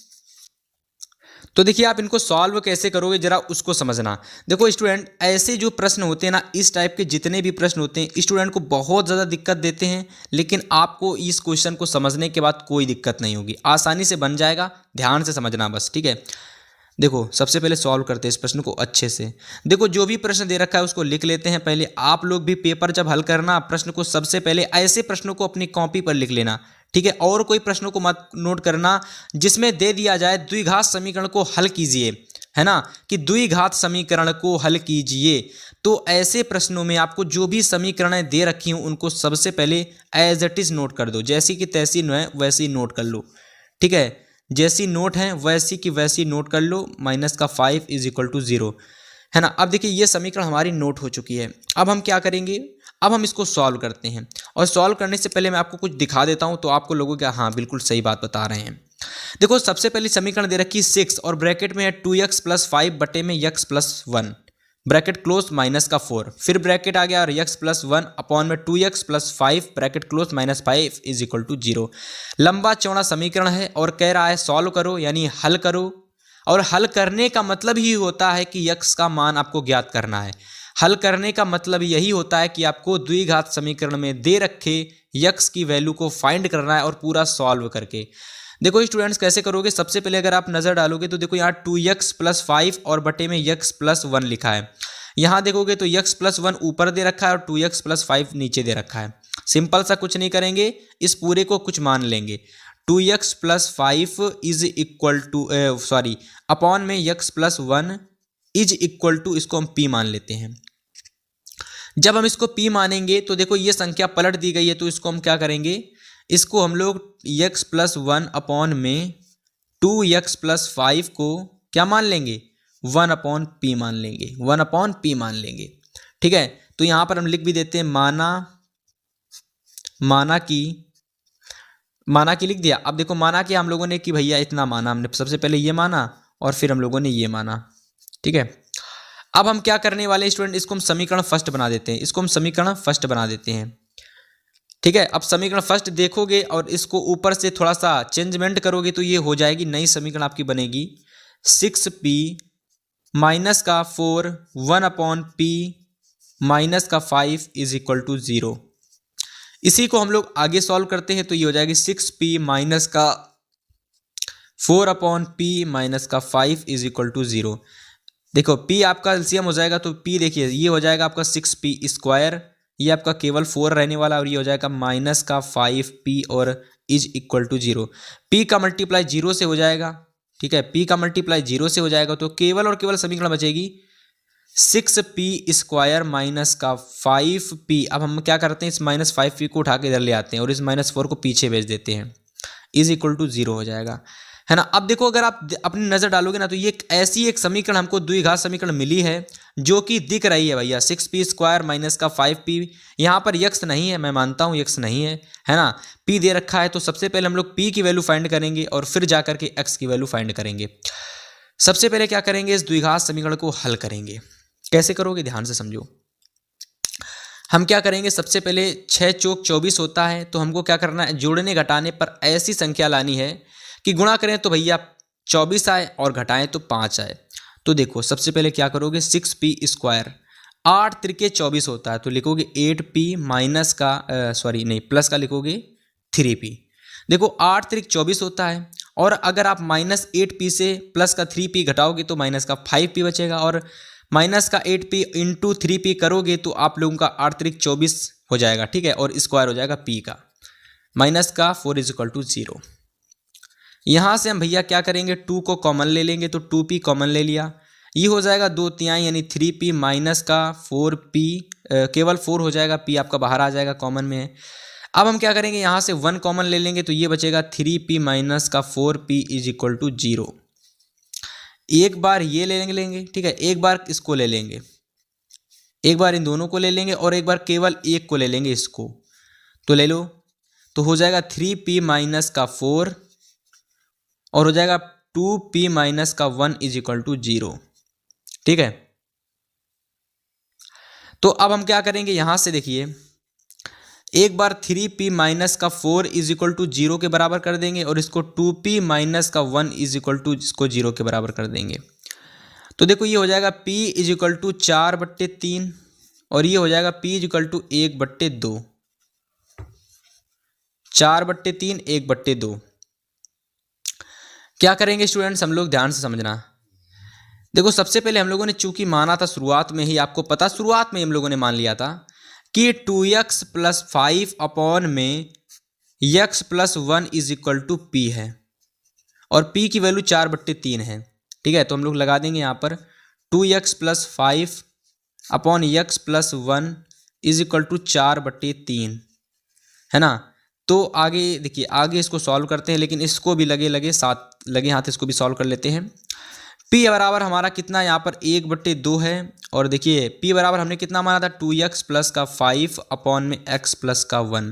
तो देखिए आप इनको सॉल्व कैसे करोगे जरा उसको समझना। देखो स्टूडेंट, ऐसे जो प्रश्न होते हैं ना, इस टाइप के जितने भी प्रश्न होते हैं स्टूडेंट को बहुत ज़्यादा दिक्कत देते हैं, लेकिन आपको इस क्वेश्चन को समझने के बाद कोई दिक्कत नहीं होगी, आसानी से बन जाएगा, ध्यान से समझना बस, ठीक है। देखो सबसे पहले सॉल्व करते हैं इस प्रश्न को अच्छे से। देखो जो भी प्रश्न दे रखा है उसको लिख लेते हैं पहले। आप लोग भी पेपर जब हल करना, प्रश्न को सबसे पहले ऐसे प्रश्नों को अपनी कॉपी पर लिख लेना, ठीक है। और कोई प्रश्नों को मत नोट करना जिसमें दे दिया जाए द्विघात समीकरण को हल कीजिए, है ना, कि द्विघात समीकरण को हल कीजिए। तो ऐसे प्रश्नों में आपको जो भी समीकरणें दे रखी हूं उनको सबसे पहले एज इट इज नोट कर दो, जैसी कि तैसी है वैसी नोट कर लो, ठीक है, जैसी नोट है वैसी की वैसी नोट कर लो। -5 = 0, है ना। अब देखिए ये समीकरण हमारी नोट हो चुकी है। अब हम क्या करेंगे, अब हम इसको सॉल्व करते हैं। और सॉल्व करने से पहले मैं आपको कुछ दिखा देता हूं तो आपको लोगों क्या, हाँ बिल्कुल सही बात बता रहे हैं। देखो सबसे पहली समीकरण दे रखी 6 और ब्रैकेट में है 2x प्लस 5 बटे में x plus 1, bracket close minus का 4, फिर ब्रैकेट आ गया और x प्लस 1 अपॉन में 2x plus 5 bracket close minus 5 is equal to 0। लंबा चौड़ा समीकरण है और कह रहा है सॉल्व करो यानी हल करो, और हल करने का मतलब ही होता है कि x का मान आपको ज्ञात करना है। हल करने का मतलब यही होता है कि आपको द्विघात समीकरण में दे रखे x की वैल्यू को फाइंड करना है और पूरा सॉल्व करके। देखो स्टूडेंट्स कैसे करोगे, सबसे पहले अगर आप नज़र डालोगे तो देखो यहाँ 2x प्लस 5 और बटे में x प्लस 1 लिखा है। यहाँ देखोगे तो x प्लस 1 ऊपर दे रखा है और 2x प्लस 5 नीचे दे रखा है। सिंपल सा कुछ नहीं करेंगे, इस पूरे को कुछ मान लेंगे। 2x plus 5 is equal to upon में x plus 1 is equal to, इसको हम p मान लेते हैं। जब हम इसको p मानेंगे तो देखो ये संख्या पलट दी गई है, तो इसको हम क्या करेंगे, इसको हम लोग x प्लस 1 अपॉन में 2x प्लस 5 को क्या मान लेंगे, 1 अपॉन p मान लेंगे, 1 अपॉन p मान लेंगे। ठीक है, तो यहाँ पर हम लिख भी देते हैं माना की लिख दिया। अब देखो माना कि हम लोगों ने कि भैया इतना माना, हमने सबसे पहले ये माना और फिर हम लोगों ने ये माना। ठीक है, अब हम क्या करने वाले स्टूडेंट, इसको हम समीकरण फर्स्ट बना देते हैं, इसको हम समीकरण फर्स्ट बना देते हैं। ठीक है, अब समीकरण फर्स्ट देखोगे और इसको ऊपर से थोड़ा सा चेंजमेंट करोगे तो ये हो जाएगी, नई समीकरण आपकी बनेगी 6p माइनस का 4 1 अपॉन p माइनस का 5 इज इक्वल टू 0। इसी को हम लोग आगे सॉल्व करते हैं तो ये हो जाएगी 6p माइनस का 4 अपॉन p माइनस का 5 इज इक्वल टू 0। देखो p आपका एलसीएम हो जाएगा तो p देखिए ये हो जाएगा आपका 6p स्क्वायर, ये आपका केवल 4 रहने वाला और ये हो जाएगा माइनस का 5p और इज इक्वल टू 0। p का मल्टीप्लाई 0 से हो जाएगा। ठीक है, p का मल्टीप्लाई 0 से हो जाएगा तो केवल और केवल समीकरण बचेगी 6p स्क्वायर माइनस का 5p। अब हम क्या करते हैं, इस माइनस 5p को उठा के इधर ले आते हैं और इस माइनस 4 को पीछे भेज देते हैं, इज इक्वल टू 0 हो जाएगा, है ना। अब देखो अगर आप अपनी नज़र डालोगे ना तो ये ऐसी एक समीकरण हमको द्विघात समीकरण मिली है जो कि दिख रही है भैया 6p स्क्वायर माइनस का 5p। यहाँ पर x नहीं है, मैं मानता हूँ x नहीं है ना, p दे रखा है। तो सबसे पहले हम लोग p की वैल्यू फाइंड करेंगे और फिर जाकर के x की वैल्यू फाइंड करेंगे। सबसे पहले क्या करेंगे, इस द्विघात समीकरण को हल करेंगे। कैसे करोगे ध्यान से समझो। हम क्या करेंगे, सबसे पहले 6 चौक 24 होता है, तो हमको क्या करना है, जोड़ने घटाने पर ऐसी संख्या लानी है कि गुणा करें तो भैया 24 आए और घटाएं तो 5 आए। तो देखो सबसे पहले क्या करोगे, 6p स्क्वायर 8 त्रिके 24 होता है तो लिखोगे 8p माइनस का प्लस का लिखोगे 3p। देखो 8 त्रिक 24 होता है और अगर आप माइनस 8p से प्लस का 3p घटाओगे तो माइनस का 5p बचेगा, और माइनस का 8p इंटू 3p करोगे तो आप लोगों का 8 त्रिक 24 हो जाएगा। ठीक है, और स्क्वायर हो जाएगा p का, माइनस का 4 इज इक्वल टू 0। यहाँ से हम भैया क्या करेंगे, 2 को कॉमन ले लेंगे तो 2p कॉमन ले लिया, ये हो जाएगा 2/3 यानी 3p माइनस का 4p, केवल 4 हो जाएगा, p आपका बाहर आ जाएगा कॉमन में है। अब हम क्या करेंगे, यहाँ से 1 कॉमन ले लेंगे तो ये बचेगा 3p माइनस का 4p इज इक्वल टू 0। एक बार ये ले लेंगे, ठीक है, एक बार इसको ले लेंगे, एक बार इन दोनों को ले लेंगे और एक बार केवल एक को ले लेंगे, इसको तो ले लो, तो हो जाएगा 3p माइनस का 4 और हो जाएगा 2p माइनस का 1 इज इक्वल टू 0। ठीक है, तो अब हम क्या करेंगे, यहां से देखिए एक बार 3p माइनस का 4 इज इक्वल टू 0 के बराबर कर देंगे और इसको 2p माइनस का 1 इज इक्वल टू इसको 0 के बराबर कर देंगे। तो देखो ये हो जाएगा p इज इक्वल टू 4/3 और ये हो जाएगा p इज इक्वल टू 1/2, 4/3 1/2। क्या करेंगे स्टूडेंट्स, हम लोग ध्यान से समझना। देखो सबसे पहले हम लोगों ने चूंकि माना था शुरुआत में ही, आपको पता शुरुआत में हम लोगों ने मान लिया था कि 2x प्लस 5 अपॉन में x plus 1 is equal to p है और p की वैल्यू 4/3 है। ठीक है, तो हम लोग लगा देंगे यहाँ पर 2x plus 5 upon x plus 1 is equal to 4/3, है ना। तो आगे देखिए, आगे इसको सॉल्व करते हैं, लेकिन इसको भी लगे हाथ इसको भी सॉल्व कर लेते हैं। p बराबर हमारा कितना यहाँ पर 1/2 है और देखिए p बराबर हमने कितना माना था 2x प्लस का 5 अपॉन में x प्लस का 1।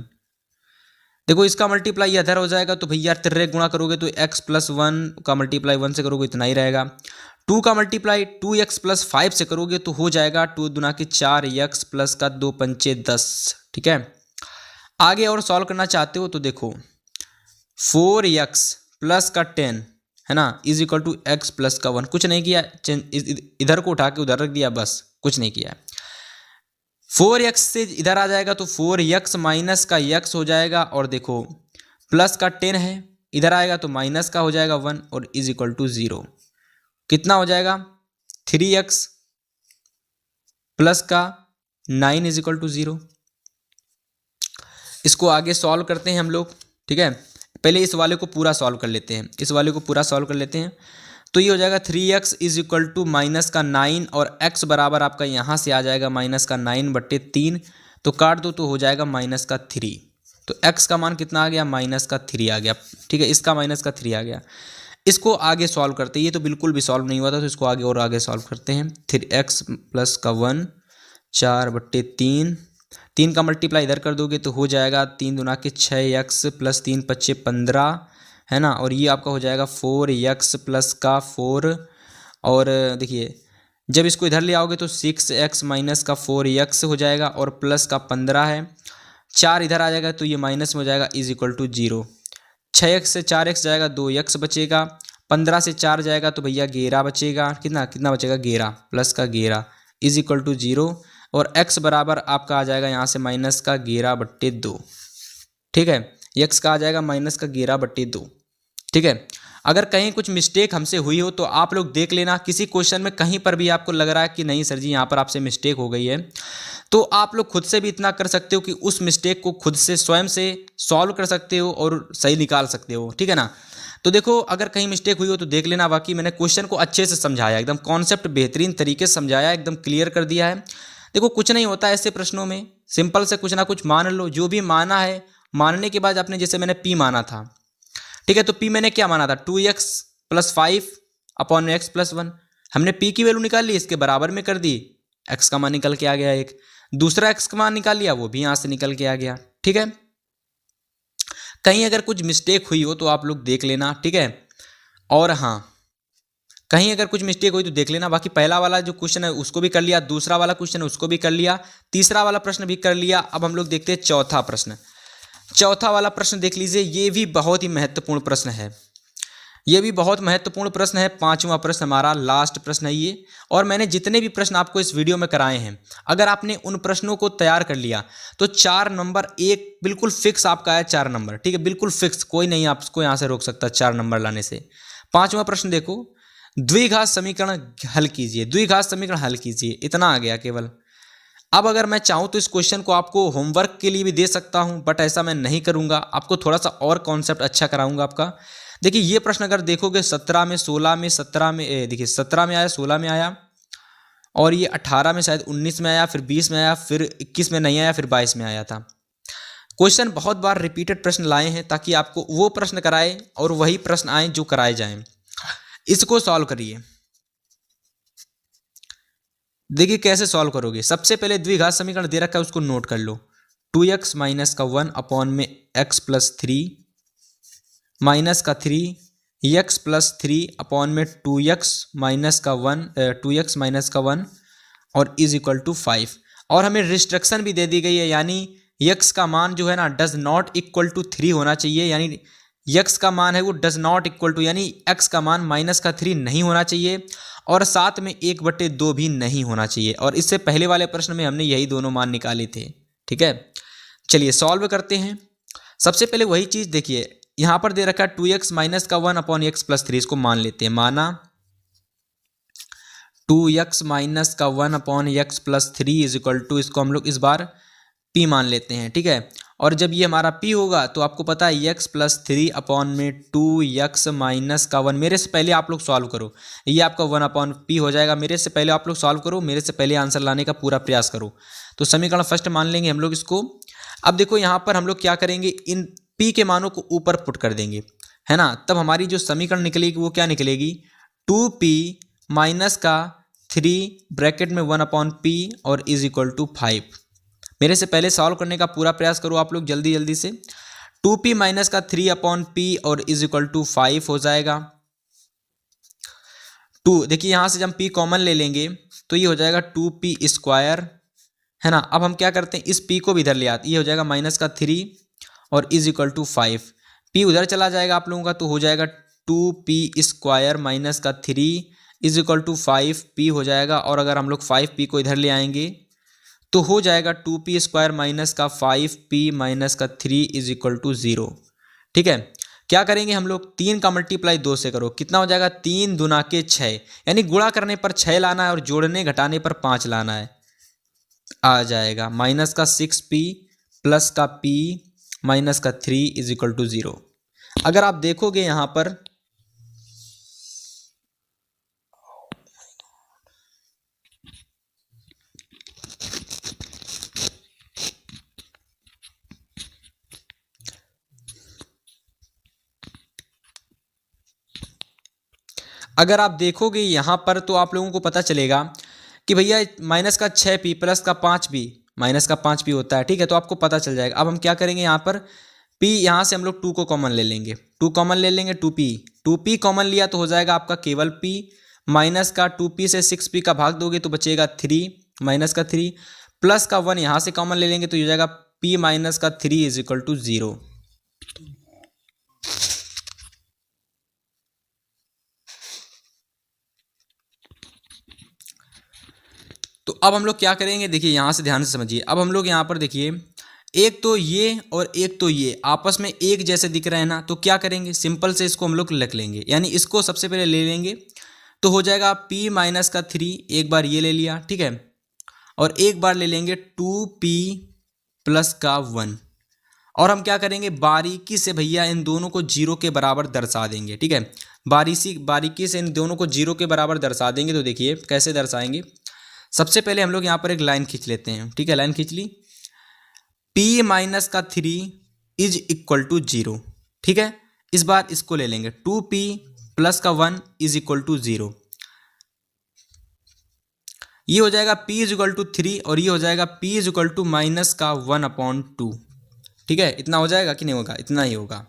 देखो इसका मल्टीप्लाई इधर हो जाएगा तो भैया तिर्रे गुणा करोगे तो x प्लस 1 का मल्टीप्लाई 1 से करोगे इतना ही रहेगा। 2 का मल्टीप्लाई 2x प्लस 5 से करोगे तो हो जाएगा 2 दुना के 4x प्लस का 2 पंचे 10। ठीक है, आगे और सॉल्व करना चाहते हो तो देखो 4x प्लस का 10 है ना is equal to x plus का 1। कुछ नहीं किया, इधर को उठा के उधर रख दिया, बस कुछ नहीं किया। 4x से इधर आ जाएगा तो 4x माइनस का x हो जाएगा, और देखो प्लस का 10 है, इधर आएगा तो माइनस का हो जाएगा 1 और इज इक्वल टू 0। कितना हो जाएगा 3x प्लस का 9 इज इक्वल टू 0। इसको आगे सॉल्व करते हैं हम लोग। ठीक है, पहले इस वाले को पूरा सॉल्व कर लेते हैं, इस वाले को पूरा सॉल्व कर लेते हैं। तो ये हो जाएगा 3x is equal to minus का 9 और x बराबर आपका यहाँ से आ जाएगा माइनस का 9/3। तो काट दो तो हो जाएगा माइनस का 3। तो x का मान कितना आ गया, माइनस का 3 आ गया। ठीक है, इसका माइनस का 3 आ गया। इसको आगे सॉल्व करते हैं, ये तो बिल्कुल भी सॉल्व नहीं हुआ था तो इसको आगे और आगे सॉल्व करते हैं। 3x प्लस का 1 4/3, 3 का मल्टीप्लाई इधर कर दोगे तो हो जाएगा 3 दुना के 6x प्लस 3 पच्चे 15 है ना, और ये आपका हो जाएगा 4x प्लस का 4। और देखिए जब इसको इधर ले आओगे तो 6x माइनस का 4x हो जाएगा और प्लस का 15 है, 4 इधर आ जाएगा तो ये माइनस में हो जाएगा इज इक्वल टू 0। 6x से 4x जाएगा 2x बचेगा, 15 से 4 जाएगा तो भैया 11 बचेगा। कितना बचेगा 11 प्लस का 11 इज इक्वल टू 0, और x बराबर आपका आ जाएगा यहाँ से माइनस का 11/2। ठीक है, x का आ जाएगा माइनस का 11/2। ठीक है, अगर कहीं कुछ मिस्टेक हमसे हुई हो तो आप लोग देख लेना, किसी क्वेश्चन में कहीं पर भी आपको लग रहा है कि नहीं सर जी यहाँ पर आपसे मिस्टेक हो गई है, तो आप लोग खुद से भी इतना कर सकते हो कि उस मिस्टेक को खुद से स्वयं से सॉल्व कर सकते हो और सही निकाल सकते हो। ठीक है ना, तो देखो अगर कहीं मिस्टेक हुई हो तो देख लेना। बाकी मैंने क्वेश्चन को अच्छे से समझाया, एकदम कॉन्सेप्ट बेहतरीन तरीके से समझाया, एकदम क्लियर कर दिया है। देखो कुछ नहीं होता ऐसे प्रश्नों में, सिंपल से कुछ ना कुछ मान लो, जो भी माना है मानने के बाद आपने, जैसे मैंने p माना था, ठीक है, तो p मैंने क्या माना था 2x plus 5 upon x plus 1। हमने p की वैल्यू निकाल ली, इसके बराबर में कर दी, x का मान निकल के आ गया एक, दूसरा x का मान निकाल लिया, वो भी यहाँ से निकल के आ गया। ठीक है, कहीं अगर कुछ मिस्टेक हुई हो तो आप लोग देख लेना। ठीक है, और हाँ कहीं अगर कुछ मिस्टेक हुई तो देख लेना। बाकी पहला वाला जो क्वेश्चन है उसको भी कर लिया, दूसरा वाला क्वेश्चन है उसको भी कर लिया, तीसरा वाला प्रश्न भी कर लिया। अब हम लोग देखते हैं चौथा प्रश्न। चौथा वाला प्रश्न देख लीजिए, ये भी बहुत ही महत्वपूर्ण प्रश्न है, ये भी बहुत महत्वपूर्ण प्रश्न है। 5वां प्रश्न हमारा लास्ट प्रश्न है ये, और मैंने जितने भी प्रश्न आपको इस वीडियो में कराए हैं, अगर आपने उन प्रश्नों को तैयार कर लिया तो 4 नंबर एक बिल्कुल फिक्स आपका है, 4 नंबर। ठीक है, बिल्कुल फिक्स, कोई नहीं आपको यहाँ से रोक सकता 4 नंबर लाने से। 5वां प्रश्न देखो, द्विघात समीकरण हल कीजिए, द्विघात समीकरण हल कीजिए, इतना आ गया केवल। अब अगर मैं चाहूँ तो इस क्वेश्चन को आपको होमवर्क के लिए भी दे सकता हूँ, बट ऐसा मैं नहीं करूँगा, आपको थोड़ा सा और कॉन्सेप्ट अच्छा कराऊंगा आपका। देखिए ये प्रश्न अगर देखोगे 17 में, 16 में, 17 में, देखिए 17 में आया, 16 में आया, और ये 18 में शायद 19 में आया, फिर 20 में आया, फिर 21 में नहीं आया, फिर 22 में आया था। क्वेश्चन बहुत बार रिपीटेड प्रश्न लाए हैं ताकि आपको वो प्रश्न कराए और वही प्रश्न आए जो कराए जाएं। इसको सॉल्व करिए, देखिए कैसे सॉल्व करोगे। सबसे पहले द्विघात समीकरण दे रखा है उसको नोट कर लो, 2x माइनस का 1 अपॉन में x प्लस 3 माइनस का 3 x प्लस 3 अपॉन में 2x माइनस का 1 2x माइनस का 1 और इज इक्वल टू 5। और हमें रिस्ट्रिक्शन भी दे दी गई है, यानी x का मान जो है ना डज नॉट इक्वल टू 3 होना चाहिए, यानी x का मान है वो डज नॉट इक्वल टू, यानी x का मान माइनस का 3 नहीं होना चाहिए, और साथ में 1/2 भी नहीं होना चाहिए। और इससे पहले वाले प्रश्न में हमने यही दोनों मान निकाले थे। ठीक है, चलिए सॉल्व करते हैं। सबसे पहले वही चीज़ देखिए, यहाँ पर दे रखा है 2x माइनस का 1 अपॉन x प्लस 3, इसको मान लेते हैं। माना 2x माइनस का 1 upon x plus 3 is equal to, इसको हम लोग इस बार p मान लेते हैं। ठीक है, और जब ये हमारा p होगा तो आपको पता है x प्लस 3 अपॉन में 2x माइनस का 1, मेरे से पहले आप लोग सॉल्व करो, ये आपका 1 अपॉन p हो जाएगा। मेरे से पहले आप लोग सॉल्व करो, मेरे से पहले आंसर लाने का पूरा प्रयास करो। तो समीकरण फर्स्ट मान लेंगे हम लोग इसको। अब देखो यहाँ पर हम लोग क्या करेंगे, इन p के मानों को ऊपर पुट कर देंगे, है ना, तब हमारी जो समीकरण निकलेगी वो क्या निकलेगी, 2p माइनस का 3 ब्रैकेट में 1 अपॉन p और इज इक्वल टू 5। मेरे से पहले सॉल्व करने का पूरा प्रयास करो आप लोग जल्दी जल्दी से। 2p माइनस का 3/p और इज इक्वल टू 5 हो जाएगा। 2 देखिए यहाँ से जब हम p कॉमन ले लेंगे तो ये हो जाएगा 2p स्क्वायर, है ना। अब हम क्या करते हैं, इस p को भी इधर ले आते, ये हो जाएगा माइनस का 3 और इज इक्वल टू 5। p उधर चला जाएगा आप लोगों का, तो हो जाएगा 2p स्क्वायर माइनस का 3 इज इक्वल टू 5p हो जाएगा। और अगर हम लोग 5p को इधर ले आएंगे तो हो जाएगा 2p स्क्वायर माइनस का 5p माइनस का 3 इज इक्वल टू 0। ठीक है, क्या करेंगे हम लोग, 3 का मल्टीप्लाई 2 से करो, कितना हो जाएगा 3 दूना के 6, यानी गुणा करने पर 6 लाना है और जोड़ने घटाने पर 5 लाना है। आ जाएगा माइनस का 6p प्लस का p माइनस का 3 इज इक्वल टू 0। अगर आप देखोगे यहां पर यहाँ पर तो आप लोगों को पता चलेगा कि भैया माइनस का 6p प्लस का 5p, माइनस का 5p होता है। ठीक है, तो आपको पता चल जाएगा। अब हम क्या करेंगे, यहाँ पर p यहाँ से हम लोग 2 को कॉमन ले लेंगे, 2 कॉमन ले लेंगे, 2p कॉमन लिया तो हो जाएगा आपका केवल p, माइनस का 2p से 6p का भाग दोगे तो बचेगा 3 माइनस का 3 प्लस का 1 यहाँ से कॉमन ले लेंगे तो हो जाएगा p माइनस का 3 इज इक्वल टू 0। तो अब हम लोग क्या करेंगे, देखिए यहाँ से ध्यान से समझिए। अब हम लोग यहाँ पर देखिए, एक तो ये और एक तो ये आपस में एक जैसे दिख रहे हैं ना, तो क्या करेंगे, सिंपल से इसको हम लोग लिख लेंगे, यानी इसको सबसे पहले ले लेंगे तो हो जाएगा p माइनस का 3, एक बार ये ले लिया, ठीक है, और एक बार ले लेंगे 2p प्लस का 1, और हम क्या करेंगे, बारीकी से भैया इन दोनों को 0 के बराबर दर्शा देंगे। ठीक है, बारीकी से इन दोनों को 0 के बराबर दर्शा देंगे। तो देखिए कैसे दर्शाएंगे, सबसे पहले हम लोग यहाँ पर एक लाइन खींच लेते हैं। ठीक है, लाइन खींच ली, p माइनस का 3 इज इक्वल टू 0। ठीक है, इस बार इसको ले लेंगे, 2p प्लस का 1 इज इक्वल टू 0। ये हो जाएगा p इज इक्वल टू 3 और ये हो जाएगा p is equal to minus का 1/2। ठीक है, इतना हो जाएगा कि नहीं होगा, इतना ही होगा।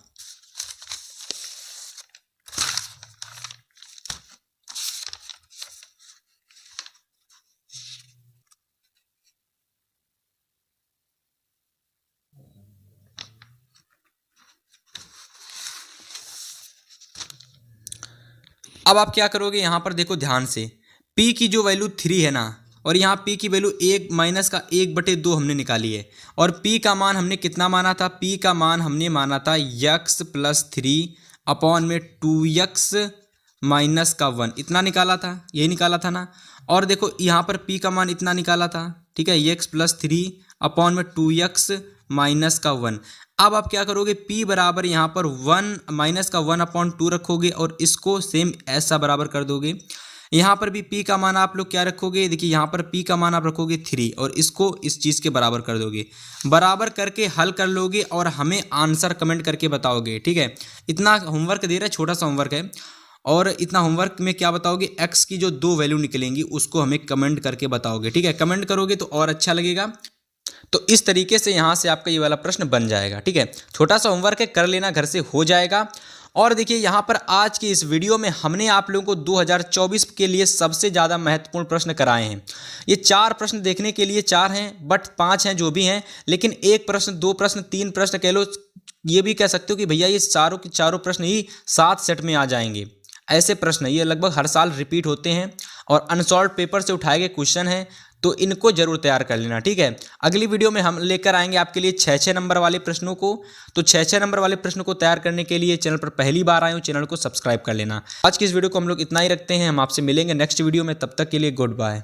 अब आप क्या करोगे, यहां पर देखो ध्यान से, p की जो वैल्यू 3 है ना, और यहाँ p की वैल्यू 1 माइनस का 1/2 हमने निकाली है, और p का मान हमने कितना माना था, p का मान हमने माना था x प्लस 3/2x माइनस का 1, इतना निकाला था, यही निकाला था ना। और देखो यहाँ पर p का मान इतना निकाला था, ठीक है, x प्लस 3/2x माइनस का 1। अब आप क्या करोगे, p बराबर यहाँ पर 1 माइनस का 1/2 रखोगे और इसको सेम ऐसा बराबर कर दोगे। यहाँ पर भी p का मान आप लोग क्या रखोगे, देखिए यहाँ पर p का मान आप रखोगे 3 और इसको इस चीज़ के बराबर कर दोगे, बराबर करके हल कर लोगे और हमें आंसर कमेंट करके बताओगे। ठीक है, इतना होमवर्क दे रहा है, छोटा सा होमवर्क है, और इतना होमवर्क में क्या बताओगे, x की जो 2 वैल्यू निकलेंगी उसको हमें कमेंट करके बताओगे। ठीक है, कमेंट करोगे तो और अच्छा लगेगा। तो इस तरीके से यहाँ से आपका ये वाला प्रश्न बन जाएगा। ठीक है, छोटा सा होमवर्क है, कर लेना, घर से हो जाएगा। और देखिए यहाँ पर आज की इस वीडियो में हमने आप लोगों को 2024 के लिए सबसे ज़्यादा महत्वपूर्ण प्रश्न कराए हैं। ये 4 प्रश्न देखने के लिए 4 हैं, बट 5 हैं जो भी हैं, लेकिन 1 प्रश्न, 2 प्रश्न, 3 प्रश्न कह लो, ये भी कह सकते हो कि भैया ये चारों के चारों प्रश्न ही 7 सेट में आ जाएंगे। ऐसे प्रश्न ये लगभग हर साल रिपीट होते हैं और अनसॉल्व पेपर से उठाए गए क्वेश्चन हैं, तो इनको जरूर तैयार कर लेना। ठीक है, अगली वीडियो में हम लेकर आएंगे आपके लिए 6-6 नंबर वाले प्रश्नों को। तो 6-6 नंबर वाले प्रश्नों को तैयार करने के लिए चैनल पर पहली बार आए हो, चैनल को सब्सक्राइब कर लेना। आज की इस वीडियो को हम लोग इतना ही रखते हैं, हम आपसे मिलेंगे नेक्स्ट वीडियो में, तब तक के लिए गुड बाय।